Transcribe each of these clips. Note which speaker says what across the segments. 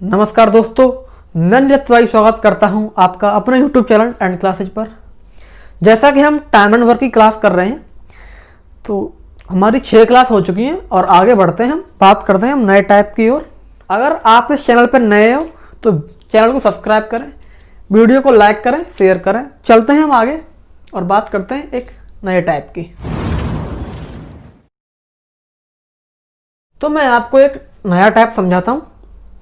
Speaker 1: नमस्कार दोस्तों, मैं निरज तिवारी स्वागत करता हूं आपका अपने YouTube चैनल एंड क्लासेज पर। जैसा कि हम टाइम एंड वर्क की क्लास कर रहे हैं, तो हमारी 6 क्लास हो चुकी हैं और आगे बढ़ते हैं। हम बात करते हैं हम नए टाइप की ओर। अगर आप इस चैनल पर नए हो तो चैनल को सब्सक्राइब करें, वीडियो को लाइक करें, शेयर करें। चलते हैं हम आगे और बात करते हैं एक नए टाइप की। तो मैं आपको एक नया टाइप समझाता हूं,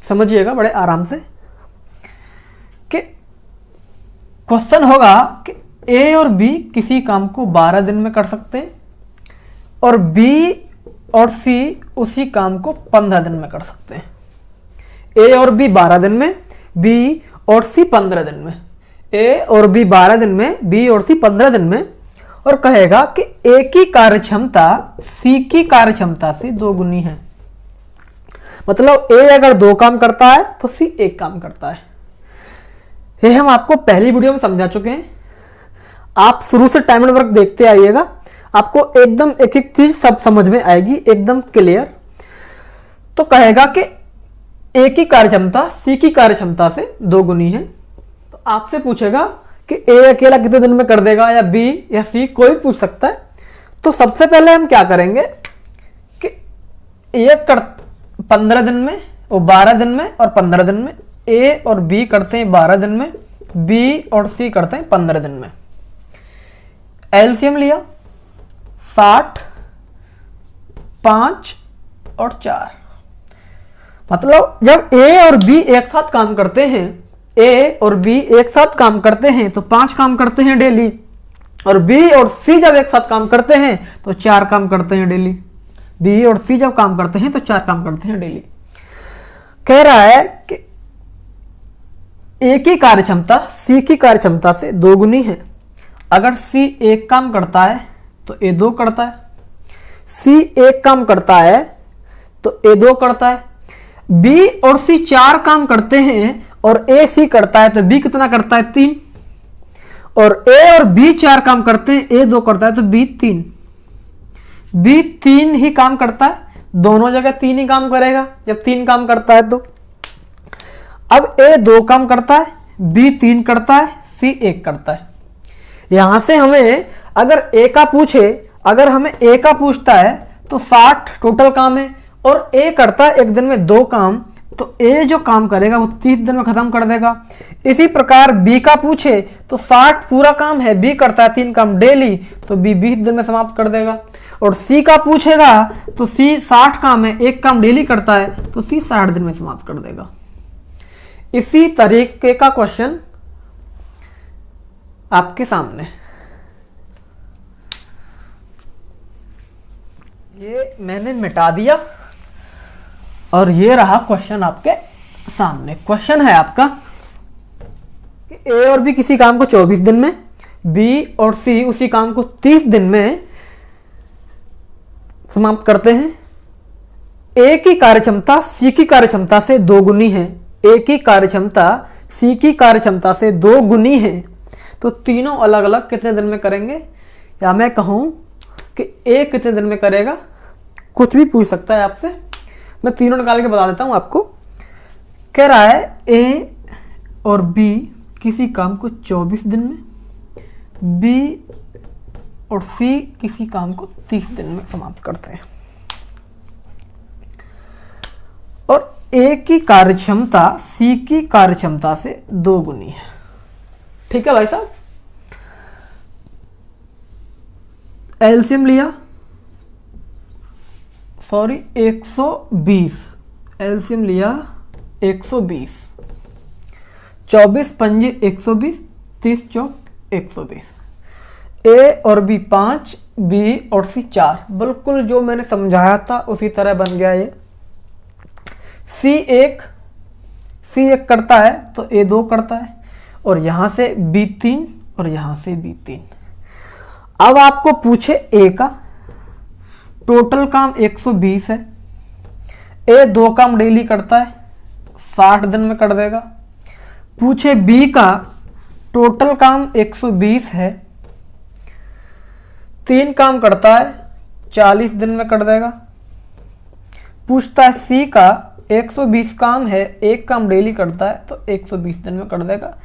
Speaker 1: समझिएगा बड़े आराम से। कि क्वेश्चन होगा कि ए और बी किसी काम को 12 दिन में कर सकते हैं और बी और सी उसी काम को 15 दिन में कर सकते हैं। ए और बी 12 दिन में, बी और सी 15 दिन में। ए और बी 12 दिन में, बी और सी 15 दिन में। और कहेगा कि ए की कार्यक्षमता सी की कार्यक्षमता से दोगुनी है। मतलब ए अगर 2 काम करता है तो सी 1 काम करता है। ये हम आपको पहली वीडियो में समझा चुके हैं। आप शुरू से टाइम एंड वर्क देखते आइएगा, आपको एकदम एक एक चीज सब समझ में आएगी, एकदम क्लियर। तो कहेगा कि ए की कार्यक्षमता सी की कार्यक्षमता से 2 गुनी है। तो आपसे पूछेगा कि ए अकेला कितने दिन में कर देगा, या बी या सी, कोई पूछ सकता है। तो सबसे पहले हम क्या करेंगे कि ए 15 दिन में, वो 12 दिन में और 15 दिन में। ए और बी करते हैं 12 दिन में, बी और सी करते हैं 15 दिन में। एलसीएम लिया 60, 5 और 4। मतलब जब ए और बी एक साथ काम करते हैं, ए और बी एक साथ काम करते हैं तो 5 काम करते हैं डेली, और बी और सी जब एक साथ काम करते हैं तो 4 काम करते हैं डेली। बी और सी जब काम करते हैं तो 4 काम करते हैं डेली। कह रहा है कि ए की कार्यक्षमता सी की कार्यक्षमता से 2 गुनी है। अगर सी 1 काम करता है तो ए 2 करता है, सी 1 काम करता है तो ए 2 करता है। बी और सी 4 काम करते हैं और ए सी करता है तो बी कितना करता है, 3। और ए और बी 4 काम करते हैं, ए 2 करता है तो बी 3। बी 3 ही काम करता है, दोनों जगह 3 ही काम करेगा जब 3 काम करता है। तो अब ए 2 काम करता है, बी 3 करता है, सी 1 करता है। यहां से हमें अगर ए का पूछे, अगर हमें ए का पूछता है तो 60 टोटल काम है और ए करता है एक दिन में 2 काम, तो ए जो काम करेगा वो 30 दिन में खत्म कर देगा। इसी प्रकार बी का पूछे तो 60 पूरा काम है, बी करता है 3 काम डेली, तो बी 20 दिन में समाप्त कर देगा। और सी का पूछेगा तो सी 60 काम है, 1 काम डेली करता है, तो सी 60 दिन में समाप्त कर देगा। इसी तरीके का क्वेश्चन आपके सामने, ये मैंने मिटा दिया और ये रहा क्वेश्चन आपके सामने। क्वेश्चन है आपका कि ए और बी किसी काम को 24 दिन में, बी और सी उसी काम को 30 दिन में समाप्त करते हैं। ए की कार्यक्षमता सी की कार्यक्षमता से 2 गुनी है। ए की कार्यक्षमता सी की कार्यक्षमता से 2 गुनी है। तो तीनों अलग अलग कितने दिन में करेंगे, या मैं कहूं कि ए कितने दिन में करेगा, कुछ भी पूछ सकता है आपसे। मैं तीनों निकाल के बता देता हूं आपको। कह रहा है ए और बी किसी काम को 24 दिन में, बी और सी किसी काम को 30 दिन में समाप्त करते हैं। और ए की कार्यक्षमता सी की कार्यक्षमता से 2 गुनी है। ठीक है भाई साहब। एलसीएम लिया 120, एलसीएम लिया 120। 24 पंजे 120, 30 चौक 120। ए और बी 5, बी और सी 4। बिल्कुल जो मैंने समझाया था उसी तरह बन गया ये। सी 1 करता है तो ए 2 करता है, और यहां से बी 3 और यहां से बी 3। अब आपको पूछे ए का, टोटल काम 120 है, ए 2 काम डेली करता है, 60 दिन में कर देगा। पूछे बी का, टोटल काम 120 है, 3 काम करता है, 40 दिन में कर देगा। पूछता है सी का, 120 काम है, एक काम डेली करता है तो 120 दिन में कर देगा।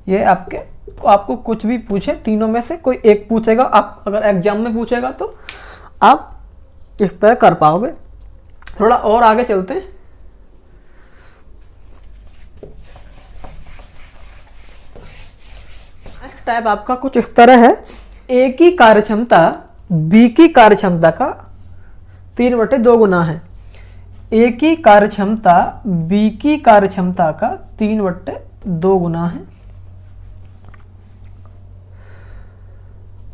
Speaker 1: ये आपको कुछ भी पूछे तीनों में से कोई एक पूछेगा, आप अगर एग्जाम में पूछेगा तो आप इस तरह कर पाओगे। थोड़ा और आगे चलते हैं। नेक्स्ट टाइप आपका कुछ इस तरह है, ए की कार्यक्षमता बी की कार्यक्षमता का 3/2 गुना है। ए की कार्यक्षमता बी की कार्यक्षमता का 3/2 गुना है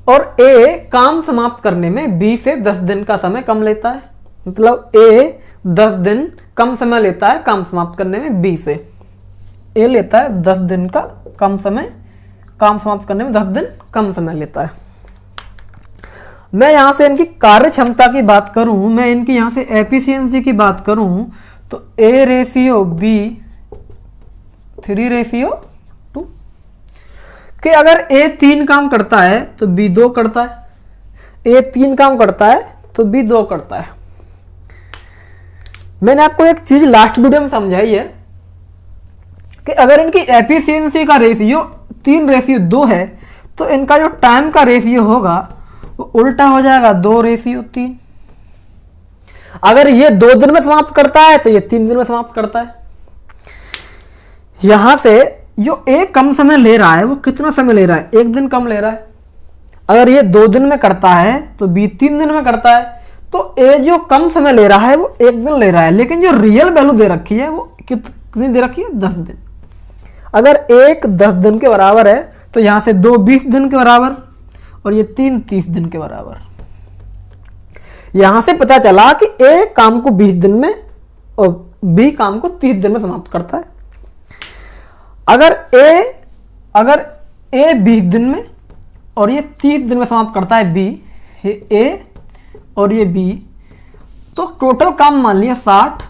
Speaker 1: और ए काम समाप्त करने में बी से 10 दिन का समय कम लेता है। मतलब ए 10 दिन कम समय लेता है काम समाप्त करने में बी से। ए लेता है 10 दिन का कम समय, काम समाप्त करने में 10 दिन कम समय लेता है। मैं यहां से इनकी कार्य क्षमता की बात करूं, मैं इनकी यहां से एफिशिएंसी की बात करूं तो A रेशियो B 3:2 कि अगर A 3 काम करता है तो B 2 करता है, A 3 काम करता है तो B 2 करता है। मैंने आपको एक चीज लास्ट वीडियो में समझाई है कि अगर इनकी एफिशिएंसी का रेशियो 3:2 है तो इनका जो टाइम का रेशियो होगा वो उल्टा हो जाएगा, 2:3। अगर ये 2 दिन में समाप्त करता है तो ये 3 दिन में समाप्त करता है। यहां से जो ए कम समय ले रहा है वो कितना समय ले रहा है, 1 दिन कम ले रहा है। अगर ये 2 दिन में करता है तो बी 3 दिन में करता है, तो ए जो कम समय ले रहा है वो 1 दिन ले रहा है, लेकिन जो रियल वैल्यू दे रखी है वो कितनी दे रखी है, 10 दिन। अगर 1 10 दिन के बराबर है तो यहां से 2 20 दिन के बराबर और ये 3 30 दिन के बराबर। यहां से पता चला कि ए काम को 20 दिन में और बी काम को 30 दिन में समाप्त करता है। अगर ए 20 दिन में और ये 30 दिन में समाप्त करता है बी, ए और ये बी, तो टोटल काम मान लिया 60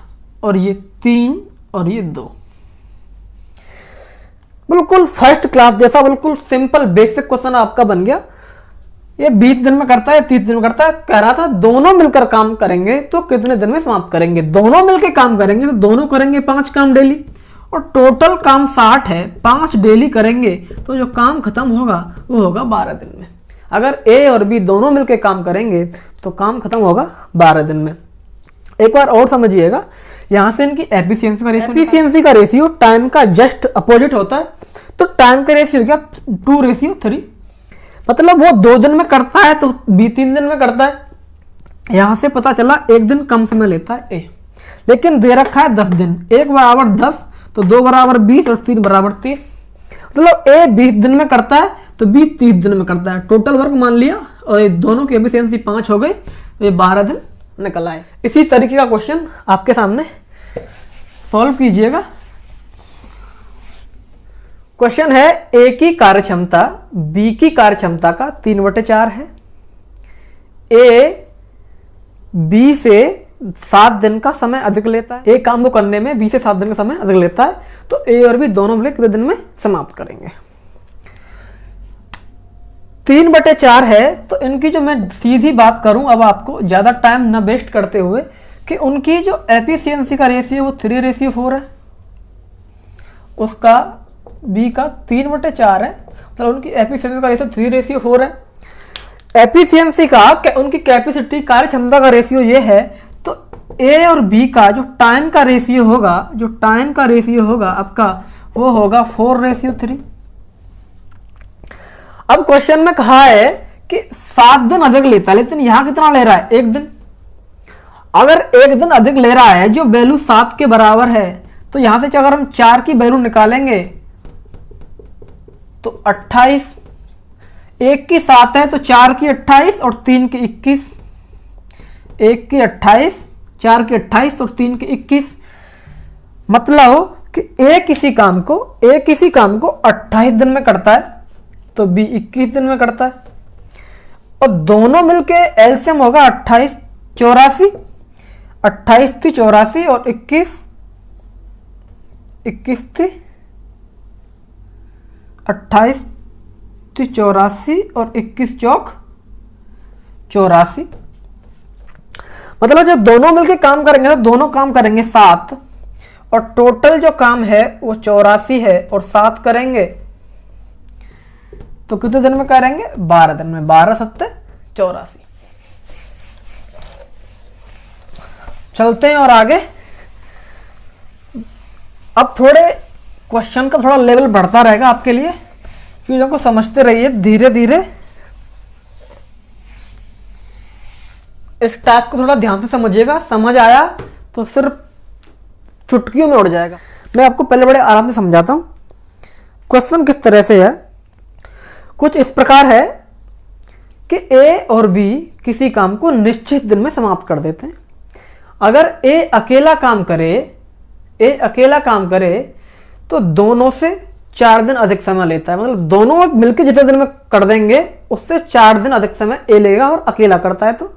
Speaker 1: और ये 3 और ये 2। बिल्कुल फर्स्ट क्लास जैसा बिल्कुल सिंपल बेसिक क्वेश्चन आपका बन गया। ये 20 दिन में करता है, 30 दिन में करता है। कह रहा था दोनों मिलकर काम करेंगे तो कितने दिन में समाप्त करेंगे। दोनों मिलकर काम करेंगे तो दोनों करेंगे 5 काम डेली और टोटल काम 60 है, 5 डेली करेंगे तो जो काम खत्म होगा वो होगा 12 दिन में। अगर ए और बी दोनों मिलकर काम करेंगे तो काम खत्म होगा 12 दिन में। एक बार और समझिएगा, यहां से इनकी एफिशिएंसी का रेशियो टाइम का जस्ट अपोजिट होता है। तो टाइम का रेशियो क्या, 2:3। मतलब वो 2 दिन में करता है तो बी 3 दिन में करता है। यहां से पता चला 1 दिन कम समय लेता है ए, लेकिन दे रखा है 10 दिन। 1 बराबर 10 तो 2 बराबर 20 और 3 बराबर 30। मतलब ए 20 दिन में करता है तो बी 30 दिन में करता है। टोटल वर्क मान लिया और ये दोनों की एफिशिएंसी 5 हो गई तो ये 12 दिन निकल आए। इसी तरीके का क्वेश्चन आपके सामने सॉल्व कीजिएगा। क्वेश्चन है, ए की कार्यक्षमता बी की कार्यक्षमता का 3/4 है। ए बी से 7 दिन का समय अधिक लेता है। एक काम को करने में बी से 7 दिन का समय अधिक लेता है, तो ए और बी दोनों मिले कितने दिन में समाप्त करेंगे। 3/4 है तो इनकी जो मैं सीधी बात करूं अब आपको ज्यादा टाइम न वेस्ट करते हुए कि उनकी जो एफिशिएंसी का रेशियो वो 3:4 है, उसका बी का 3/4 है। मतलब उनकी एफिशिएंसी का रेशियो 3:4 है। एफिशिएंसी का उनकी कैपेसिटी कार्य क्षमता का रेशियो ये है, तो ए और बी का जो टाइम का रेशियो होगा आपका वो होगा 4:3। अब क्वेश्चन में कहा है कि 7 दिन अधिक लेता है, लेकिन यहां कितना ले रहा है, 1 दिन। अगर 1 दिन अधिक ले रहा है जो वैल्यू 7 के बराबर है, तो यहां से अगर हम 4 की वैल्यू निकालेंगे तो 28, 1 की 7 है तो 4 की 28 और 3 की 21, 1 की 28, 4 की 28 और 3 की 21। मतलब कि ए किसी काम को 28 दिन में करता है तो बी 21 दिन में करता है, और दोनों मिलके एलसीएम होगा 28 84, 28 थी 84 और 21 थी 28 थी 84 और 21 चौक 84। मतलब जब दोनों मिलके काम करेंगे तो दोनों काम करेंगे 7, और टोटल जो काम है वो 84 है और 7 करेंगे तो कितने दिन में करेंगे? 12 दिन में। 12 सत्ते 84। चलते हैं और आगे। अब थोड़े क्वेश्चन का थोड़ा लेवल बढ़ता रहेगा आपके लिए, क्योंकि आपको समझते रहिए धीरे धीरे। इस टाइप को थोड़ा ध्यान से समझिएगा, समझ आया तो सिर्फ चुटकियों में उड़ जाएगा। मैं आपको पहले बड़े आराम से समझाता हूं। क्वेश्चन किस तरह से है, कुछ इस प्रकार है कि ए और बी किसी काम को निश्चित दिन में समाप्त कर देते हैं। अगर ए अकेला काम करे तो दोनों से 4 दिन अधिक समय लेता है। मतलब दोनों मिलकर जितने दिन में कर देंगे उससे 4 दिन अधिक समय ए लेगा और अकेला करता है तो।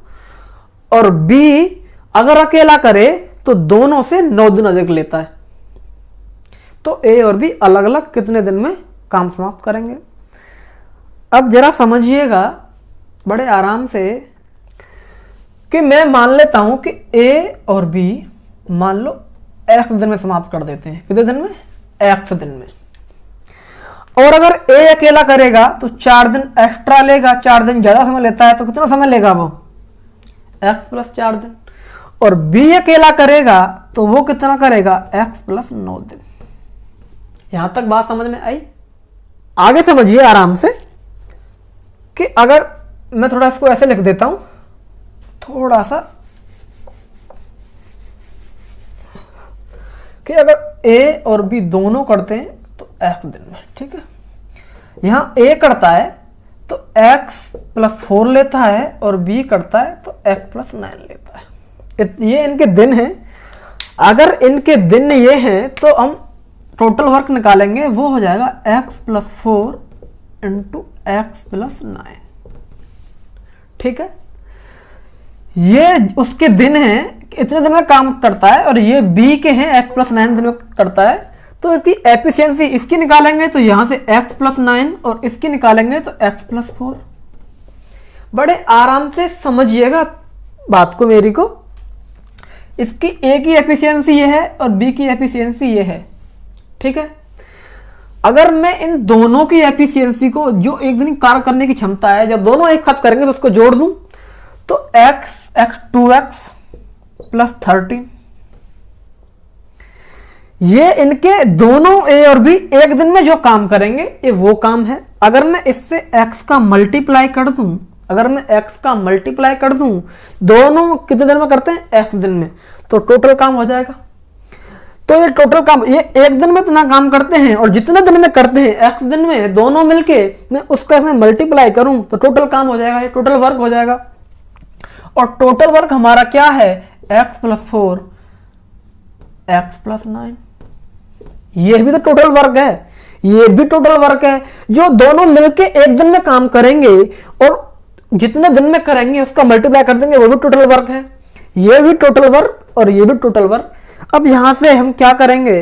Speaker 1: और बी अगर अकेला करे तो दोनों से 9 दिन अधिक लेता है। तो ए और बी अलग अलग कितने दिन में काम समाप्त करेंगे? अब जरा समझिएगा बड़े आराम से कि मैं मान लेता हूं कि ए और बी मान लो x दिन में समाप्त कर देते हैं। कितने दिन में? x दिन में। और अगर ए अकेला करेगा तो 4 दिन एक्स्ट्रा लेगा, 4 दिन ज्यादा समय लेता है तो कितना समय लेगा वो? x प्लस 4 दिन। और बी अकेला करेगा तो वो कितना करेगा? x प्लस 9 दिन। यहां तक बात समझ में आई? आगे समझिए आराम से कि अगर मैं थोड़ा इसको ऐसे लिख देता हूं, थोड़ा सा, कि अगर ए और बी दोनों करते हैं तो x दिन में, ठीक है। यहां ए करता है तो x प्लस 4 लेता है और बी करता है तो x प्लस 9 लेता है। ये इनके दिन हैं। अगर इनके दिन ये हैं तो हम टोटल वर्क निकालेंगे, वो हो जाएगा x plus 4 into x plus 9, ठीक है। ये उसके दिन हैं, इतने दिन में काम करता है, और ये बी के हैं x प्लस 9 दिन में करता है। तो इसकी एफिशिएंसी इसकी निकालेंगे तो यहां से x प्लस 9 और इसकी निकालेंगे तो x प्लस 4। बड़े आराम से समझिएगा बात को मेरी को। इसकी ए की एफिशिएंसी ये है और बी की एफिशिएंसी ये है, ठीक है। अगर मैं इन दोनों की एफिशिएंसी को, जो एक दिन कार्य करने की क्षमता है, जब दोनों एक साथ करेंगे तो उसको जोड़ दूं तो x 2x प्लस 13, ये इनके दोनों ए और बी एक दिन में जो काम करेंगे ये वो काम है। अगर मैं इससे x का मल्टीप्लाई कर दूं, दोनों कितने दिन में करते हैं? x दिन में, तो टोटल काम हो जाएगा। तो ये टोटल काम, ये एक दिन में इतना काम करते हैं और जितने दिन में करते हैं x दिन में दोनों मिलके, मैं उसका इसमें मल्टीप्लाई करूं तो टोटल काम हो जाएगा, ये टोटल वर्क हो जाएगा। और टोटल वर्क हमारा क्या है? x plus 4 x plus 9। ये भी तो टोटल वर्क है, ये भी टोटल वर्क है। जो दोनों मिलके एक दिन में काम करेंगे और जितने दिन में करेंगे उसका मल्टीप्लाई कर देंगे, वो भी टोटल वर्क है। ये भी टोटल वर्क और ये भी टोटल वर्क। अब यहां से हम क्या करेंगे?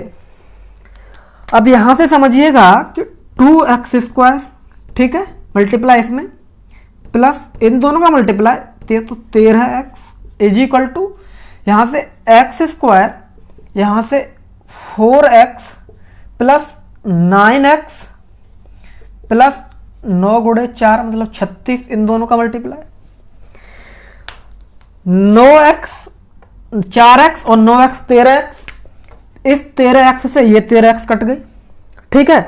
Speaker 1: अब यहां से समझिएगा कि 2x², ठीक है, मल्टीप्लाई इसमें प्लस इन दोनों का मल्टीप्लाई, तो 13x इज इक्वल टू यहां से x², यहां से 4x प्लस 9x प्लस 9 गुणे 4 मतलब 36, इन दोनों का मल्टीप्लाई। 9x 4x और 9x 13x, इस 13x से ये 13x कट गई, ठीक है।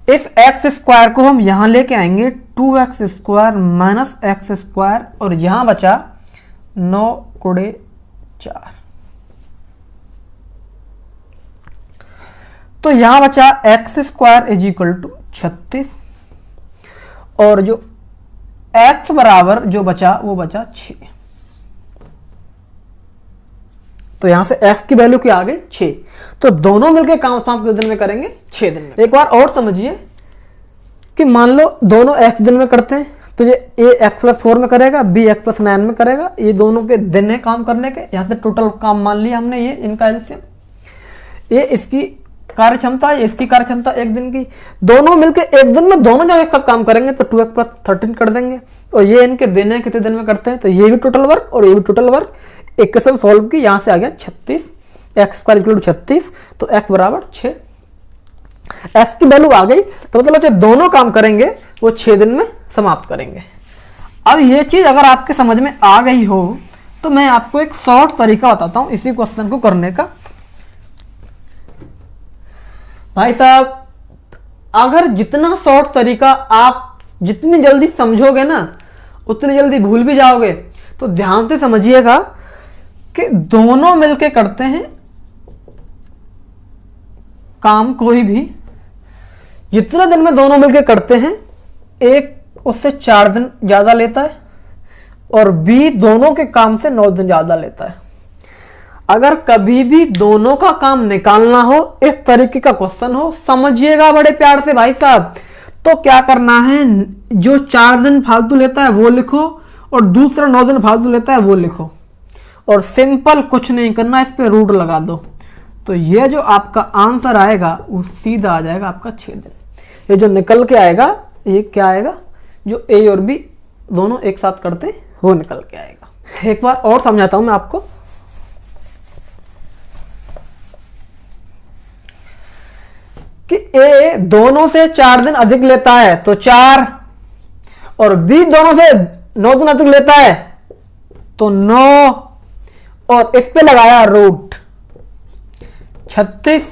Speaker 1: इस x² को हम यहां लेके आएंगे, 2x² माइनस x², और यहां बचा 9 गुणे 4, तो यहां बचा x² इज इक्वल टू 36, और जो x बराबर जो बचा वो बचा 6। तो यहां से x की वैल्यू क्या आ गई? 6। तो दोनों मिलकर काम कितने दिन में करेंगे? 6 दिन में। एक बार और समझिए कि मान लो दोनों x दिन में करते हैं तो ये a x प्लस 4 में करेगा, b x प्लस 9 में करेगा। ये दोनों के दिन है काम करने के। यहां से टोटल काम मान लिया हमने, ये इनका एलसीएम, ये इसकी कार्य क्षमता, इसकी कार्य क्षमता एक दिन की। दोनों मिलकर एक दिन में दोनों जब एक साथ काम करेंगे तो 2x प्लस 13 कर देंगे। और ये इनके दिन है, कितने दिन में करते हैं, तो ये भी टोटल वर्क और ये भी टोटल वर्क। इक्वेशन सॉल्व की, यहां से आ गया 36, एक्स स्क्वायर इक्वल टू 36, तो एक्स बराबर 6। एक्स की वैल्यू आ गई तो मतलब जो दोनों काम करेंगे वो 6 दिन में समाप्त करेंगे। अब ये चीज अगर आपके समझ में आ गई हो तो मैं आपको एक शॉर्ट तरीका बताता हूं इसी क्वेश्चन को करने का। भाई साहब, अगर जितना शॉर्ट तरीका आप जितनी जल्दी समझोगे ना उतनी जल्दी भूल भी जाओगे। तो ध्यान से समझिएगा कि दोनों मिलके करते हैं काम, कोई भी जितने दिन में दोनों मिलके करते हैं, एक उससे 4 दिन ज्यादा लेता है और बी दोनों के काम से 9 दिन ज्यादा लेता है। अगर कभी भी दोनों का काम निकालना हो, इस तरीके का क्वेश्चन हो, समझिएगा बड़े प्यार से भाई साहब, तो क्या करना है, जो 4 दिन फालतू लेता है वो लिखो और दूसरा 9 दिन फालतू लेता है वो लिखो और सिंपल कुछ नहीं करना, इस पे रूट लगा दो। तो ये जो आपका आंसर आएगा वो सीधा आ जाएगा आपका 6 दिन। ये जो निकल के आएगा ये क्या आएगा, जो ए और बी दोनों एक साथ करते वो निकल के आएगा। एक बार और समझाता हूं मैं आपको कि ए दोनों से 4 दिन अधिक लेता है तो 4, और बी दोनों से 9 दिन अधिक लेता है तो 9, और इस पे लगाया रूट 36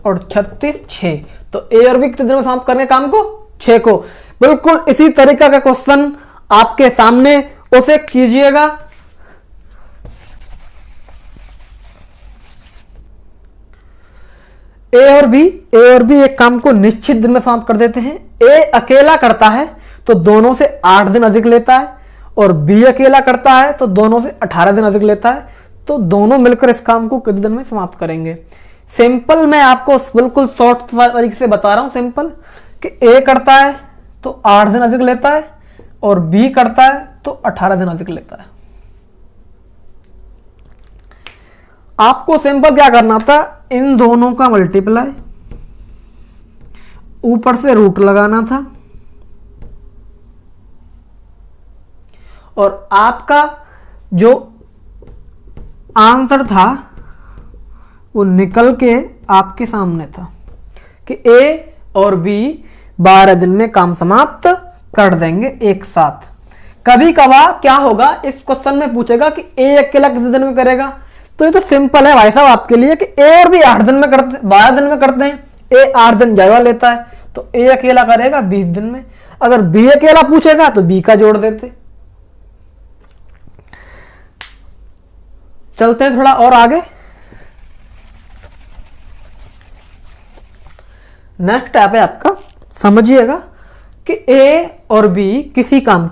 Speaker 1: और 36 6, तो ए और बी कितने दिन में समाप्त करने काम को, 6 को। बिल्कुल इसी तरीका का क्वेश्चन आपके सामने, उसे कीजिएगा। ए और बी एक काम को निश्चित दिन में समाप्त कर देते हैं। ए अकेला करता है तो दोनों से 8 दिन अधिक लेता है और बी अकेला करता है तो दोनों से 18 दिन अधिक लेता है। तो दोनों मिलकर इस काम को कितने दिन में समाप्त करेंगे। सिंपल मैं आपको बिल्कुल शॉर्ट तरीके से बता रहा हूं, सिंपल कि ए करता है तो 8 दिन अधिक लेता है और बी करता है तो 18 दिन अधिक लेता है। आपको सिंपल क्या करना था, इन दोनों का मल्टीप्लाई, ऊपर से रूट लगाना था और आपका जो आंसर था वो निकल के आपके सामने था कि ए और बी 12 दिन में काम समाप्त कर देंगे एक साथ। कभी कभार क्या होगा, इस क्वेश्चन में पूछेगा कि ए अकेला कितने दिन में करेगा, तो ये तो सिंपल है भाई साहब आपके लिए कि ए और बी 8 दिन में करते, 12 दिन में करते हैं। ए 8 दिन ज्यादा लेता है तो ए अकेला करेगा 20 दिन में। अगर बी अकेला पूछेगा तो बी का जोड़ देते। चलते हैं थोड़ा और आगे। नेक्स्ट स्टेप है आपका, समझिएगा कि ए और बी किसी काम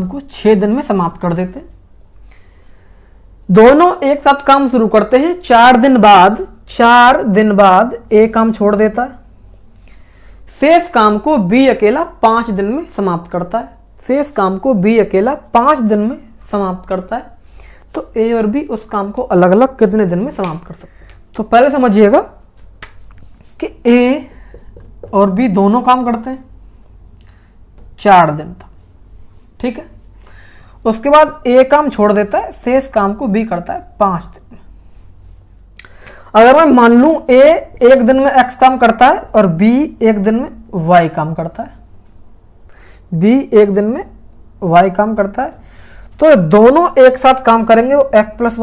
Speaker 1: को 6 दिन में समाप्त कर देते हैं। दोनों एक साथ काम शुरू करते हैं, 4 दिन बाद ए काम छोड़ देता है। शेष काम को बी अकेला 5 दिन में समाप्त करता है। तो ए और बी उस काम को अलग अलग कितने दिन में समाप्त कर सकते हैं। तो पहले समझिएगा कि ए और बी दोनों काम करते हैं 4 दिन तक, ठीक है। उसके बाद ए काम छोड़ देता है, शेष काम को बी करता है 5 दिन में। अगर मैं मान लूं ए 1 दिन में एक्स काम करता है और बी 1 दिन में वाई काम करता है, तो दोनों एक साथ काम करेंगे, वो एक्स प्लस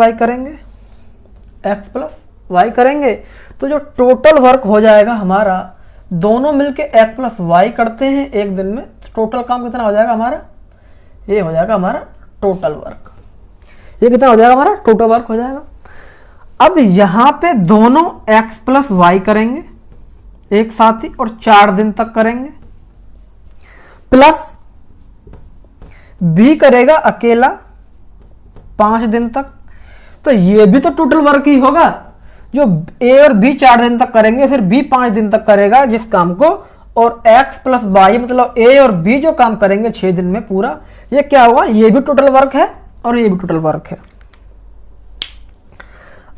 Speaker 1: वाई करेंगे। तो जो टोटल वर्क हो जाएगा हमारा, दोनों मिलके एक्स प्लस वाई करते हैं 1 दिन में, टोटल काम कितना हो जाएगा हमारा, ये हो जाएगा हमारा टोटल वर्क। ये कितना हो जाएगा हमारा टोटल वर्क हो जाएगा। अब यहां पे दोनों एक्स प्लस वाई करेंगे एक साथ ही और 4 दिन तक करेंगे, प्लस बी करेगा अकेला 5 दिन तक। तो ये भी तो टोटल वर्क ही होगा। जो ए और बी 4 दिन तक करेंगे, फिर बी 5 दिन तक करेगा जिस काम को, और एक्स प्लस वाई मतलब ए और बी जो काम करेंगे 6 दिन में पूरा, ये क्या हुआ, ये भी टोटल वर्क है और ये भी टोटल वर्क है।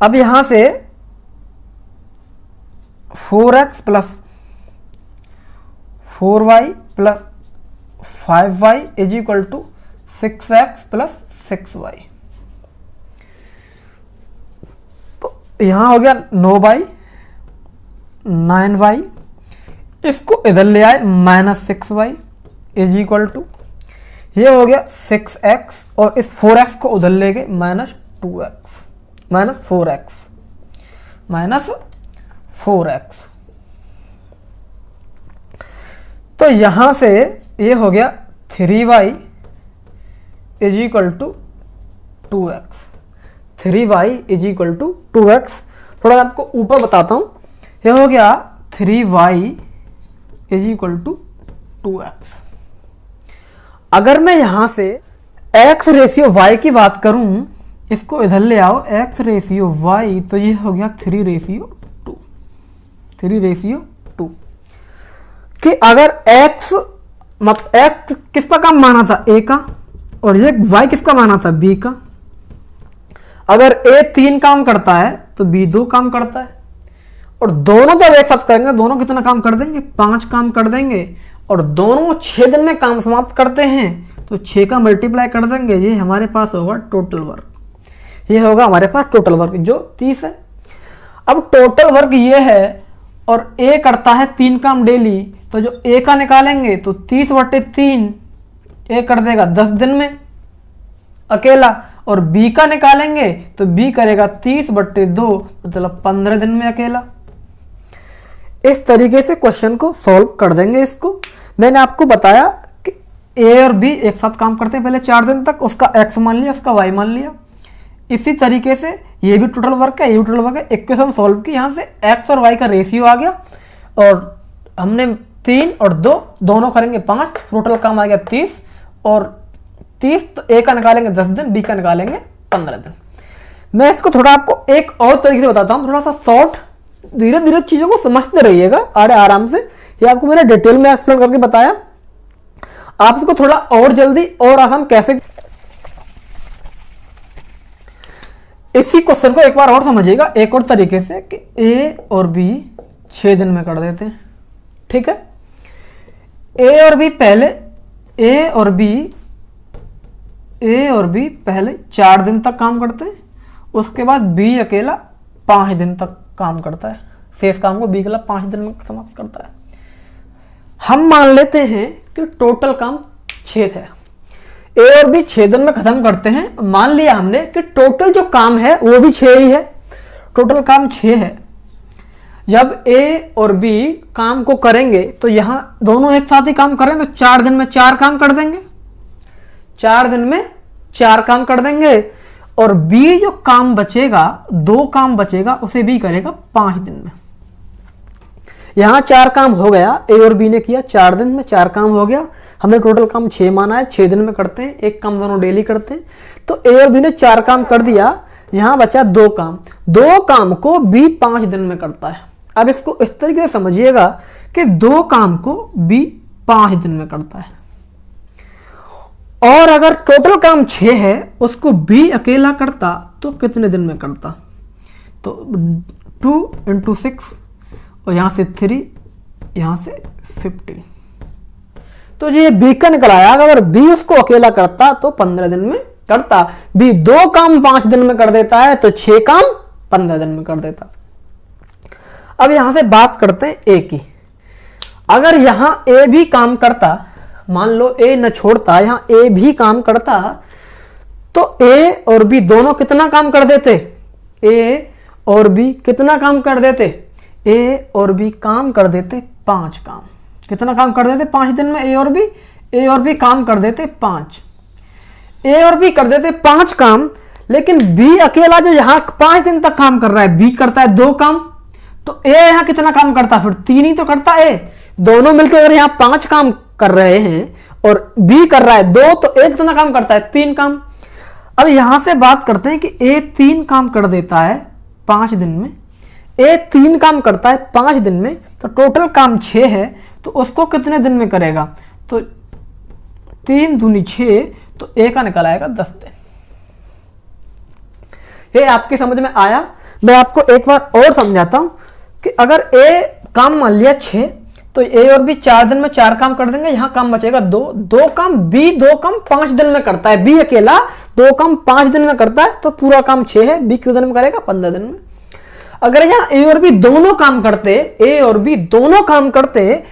Speaker 1: अब यहां से 4x plus 4y plus 5y is equal to 6x plus 6y। यहाँ हो गया 9/9y, इसको इधर ले आए -6y इज इक्वल टू, ये हो गया 6x और इस 4x को उधर ले गए -4x। तो यहां से ये हो गया 3y is equal to 2x, 3y is equal to 2x। थोड़ा आपको ऊपर बताता हूं, ये हो गया 3y is equal to 2x। अगर मैं यहां से x रेशियो y की बात करूं, इसको इधर ले आओ x रेशियो y, तो ये हो गया 3:2 कि अगर x किसका काम माना था, a का, और ये y किसका माना था, b का। अगर a 3 काम करता है तो b 2 काम करता है, और दोनों जब एक साथ करेंगे दोनों कितना काम कर देंगे, 5 काम कर देंगे, और दोनों 6 दिन में काम समाप्त करते हैं तो 6 का मल्टीप्लाई कर देंगे, ये हमारे पास होगा टोटल वर्क, ये होगा हमारे पास टोटल वर्क जो 30 है। अब टोटल वर्क ये है और ए करता है 3 काम डेली, तो जो ए का निकालेंगे तो 30/3 ए कर देगा 10 दिन में अकेला, और बी का निकालेंगे तो बी करेगा 30/2 मतलब 15 दिन में अकेला। इस तरीके से क्वेश्चन को सॉल्व कर देंगे। इसको मैंने आपको बताया कि ए और बी एक साथ काम करते हैं पहले 4 दिन तक, उसका एक्स मान लिया, उसका वाई मान लिया। इसी तरीके से ये भी टोटल वर्क है, ये भी टोटल वर्क है। इक्वेशन सॉल्व की, यहाँ से एक्स और वाई का रेशियो आ गया, और हमने 3 और 2 दोनों करेंगे 5, टोटल काम आ गया 30, और 30 तो ए का निकालेंगे 10 दिन, बी का निकालेंगे 15 दिन। मैं इसको थोड़ा आपको एक और तरीके से बताता हूँ, थोड़ा सा शॉर्ट, धीरे धीरे चीजों को समझते रहिएगा आराम से। ये आपको मैंने डिटेल में एक्सप्लेन करके बताया, आप इसको थोड़ा और जल्दी और आसान कैसे, इसी क्वेश्चन को एक बार और समझिएगा एक और तरीके से कि ए और बी 6 दिन में कर देते हैं, ठीक है। ए और बी पहले 4 दिन तक काम करते हैं, उसके बाद बी अकेला 5 दिन तक काम करता है, शेष काम को बी अकेला 5 दिन में समाप्त करता है। हम मान लेते हैं कि टोटल काम 6 है, ए और बी 6 दिन में खत्म करते हैं। मान लिया हमने कि टोटल जो काम है वो भी 6 ही है, टोटल काम 6 है। जब ए और बी काम को करेंगे तो यहां दोनों एक साथ ही काम करें तो 4 दिन में 4 काम कर देंगे, 4 दिन में 4 काम कर देंगे, और बी जो काम बचेगा 2 काम बचेगा उसे बी करेगा 5 दिन में। यहां 4 काम हो गया, ए और बी ने किया 4 दिन में 4 काम हो गया, हमने टोटल काम 6 माना है, 6 दिन में करते हैं, एक काम दोनों डेली करते हैं। तो ए और बी ने 4 काम कर दिया, यहां बचा 2 काम, 2 काम को बी 5 दिन में करता है। अब इसको इस तरीके से समझिएगा कि 2 काम को बी 5 दिन में करता है, और अगर टोटल काम 6 है उसको बी अकेला करता तो कितने दिन में करता, तो 2 × 6 और यहां से 3, यहां से 15, तो ये बी का निकल आया। अगर बी उसको अकेला करता तो 15 दिन में करता, बी 2 काम 5 दिन में कर देता है तो 6 काम 15 दिन में कर देता। अब यहां से बात करते हैं ए की। अगर यहां ए भी काम करता, मान लो ए न छोड़ता, यहां ए भी काम करता, तो ए और बी दोनों कितना काम कर देते, ए और बी कितना काम कर देते, ए और बी काम कर देते 5 काम। कितना काम कर देते 5 दिन में, ए और बी काम कर देते 5, ए और बी कर देते 5 काम। लेकिन बी अकेला जो यहां 5 दिन तक काम कर रहा है, बी करता है 2 काम, तो ए यहां कितना काम करता, फिर 3 ही तो करता ए। दोनों मिलकर अगर यहां 5 काम कर रहे हैं और बी कर रहा है 2, तो ए कितना काम करता है, 3 काम। अब यहां से बात करते हैं कि ए 3 काम कर देता है 5 दिन में, ए 3 काम करता है 5 दिन में, तो टोटल काम 6 है, तो उसको कितने दिन में करेगा, तो 3 दूनी 6, तो ए का निकल आएगा 10 दिन। ये आपकी समझ में आया। मैं आपको एक बार और समझाता हूं कि अगर ए काम मान लिया 6, तो ए और बी 4 दिन में 4 काम कर देंगे, यहां काम बचेगा 2 काम, बी 2 काम 5 दिन में करता है, बी अकेला 2 काम 5 दिन में करता है, तो पूरा काम 6 है, बी कितने दिन में करेगा, 15 दिन में। अगर यहाँ ए और बी दोनों काम करते, ए और बी दोनों काम करते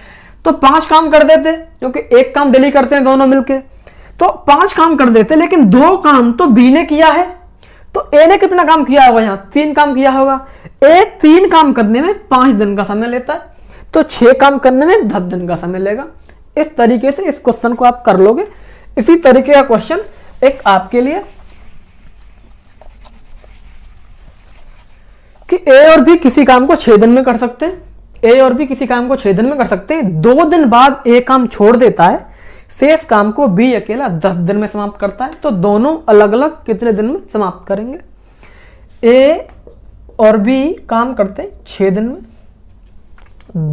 Speaker 1: तो 5 काम कर देते, क्योंकि एक काम डेली करते हैं दोनों मिलके, तो 5 काम कर देते। लेकिन 2 काम तो बी ने किया है, तो ए ने कितना काम किया होगा, यहाँ 3 काम किया होगा। ए 3 काम करने में 5 दिन का समय लेता है, तो 6 काम करने में 10 दिन का समय लेगा। इस तरीके से इस क्वेश्चन को आप कर लोगे। इसी तरीके का क्वेश्चन एक आपके लिए कि ए और बी किसी काम को 6 दिन में कर सकते हैं, ए और बी किसी काम को 6 दिन में कर सकते हैं। 2 दिन बाद ए काम छोड़ देता है, शेष काम को बी अकेला 10 दिन में समाप्त करता है। तो दोनों अलग अलग कितने दिन में समाप्त करेंगे? ए और बी काम करते हैं 6 दिन में,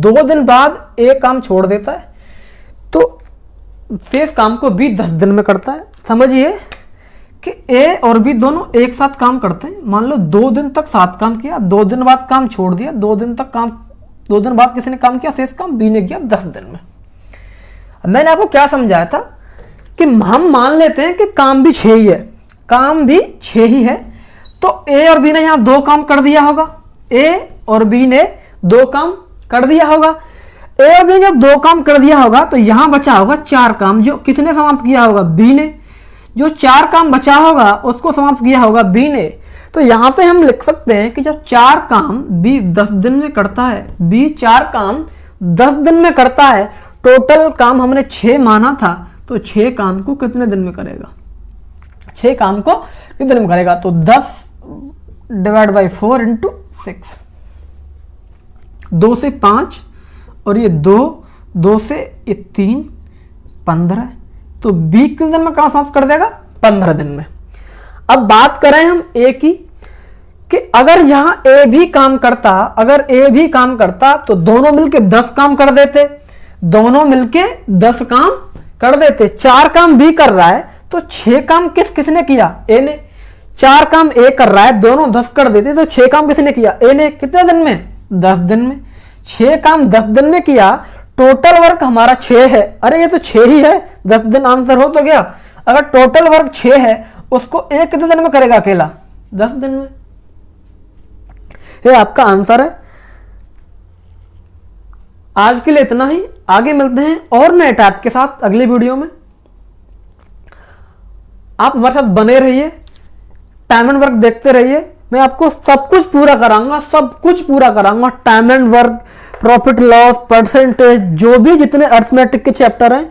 Speaker 1: 2 दिन बाद ए काम छोड़ देता है, तो शेष काम को बी 10 दिन में करता है। समझिए कि ए और बी दोनों एक साथ काम करते हैं। मान लो 2 दिन तक 7 काम किया, 2 दिन बाद काम छोड़ दिया, 2 दिन बाद किसी ने काम किया, शेष काम बी ने किया 10 दिन में। मैंने आपको क्या समझाया था कि हम मान लेते हैं कि काम भी 6 ही है, काम भी 6 ही है, तो ए और बी ने यहां 2 काम कर दिया होगा, ए और बी ने 2 काम कर दिया होगा। ए और बी ने जब 2 काम कर दिया होगा तो यहां बचा होगा 4 काम, जो किसने समाप्त किया होगा? बी ने। जो 4 काम बचा होगा उसको समाप्त किया होगा बी ने। तो यहां से हम लिख सकते हैं कि जब 4 काम बी 10 दिन में करता है, बी 4 काम 10 दिन में करता है, टोटल काम हमने 6 माना था, तो 6 काम को कितने दिन में करेगा? 6 काम को कितने दिन में करेगा? तो 10 डिवाइड बाई 4 इंटू 6, 2 से 5 और ये 2 से ये 3, 15। तो बी कितने दिन में काम समाप्त कर देगा? 15 दिन में। अब बात करें हम ए की, कि अगर यहां ए भी काम करता, अगर ए भी काम करता तो दोनों मिलके 10 काम कर देते, दोनों मिलके 10 काम कर देते। 4 काम बी कर रहा है, तो 6 काम किसने किया? ए ने। 4 काम ए कर रहा है, दोनों 10 कर देते, तो 6 काम किसने किया? ए ने। कितने दिन में? 10 दिन में। 6 काम 10 दिन में किया, टोटल वर्क हमारा 6 है। अरे ये तो 6 ही है, 10 दिन आंसर हो तो गया। अगर टोटल वर्क 6 है, उसको ए कितने दिन में करेगा अकेला? 10 दिन में। ये आपका आंसर है। आज के लिए इतना ही, आगे मिलते हैं और नए टैप के साथ अगले वीडियो में। आप हमारे साथ बने रहिए, टाइम एंड वर्क देखते रहिए। मैं आपको सब कुछ पूरा कराऊंगा, सब कुछ पूरा कराऊंगा। Time and work, profit loss, percentage, जो भी जितने अर्थमेटिक के चैप्टर हैं,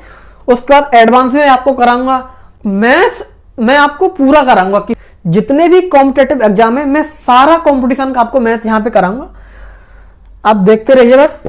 Speaker 1: उसके बाद एडवांस में आपको कराऊंगा। मैथ्स मैं आपको पूरा कराऊंगा कि जितने भी कॉम्पिटेटिव एग्जाम है, मैं सारा कंपटीशन का आपको मैथ यहां पे कराऊंगा। आप देखते रहिए बस।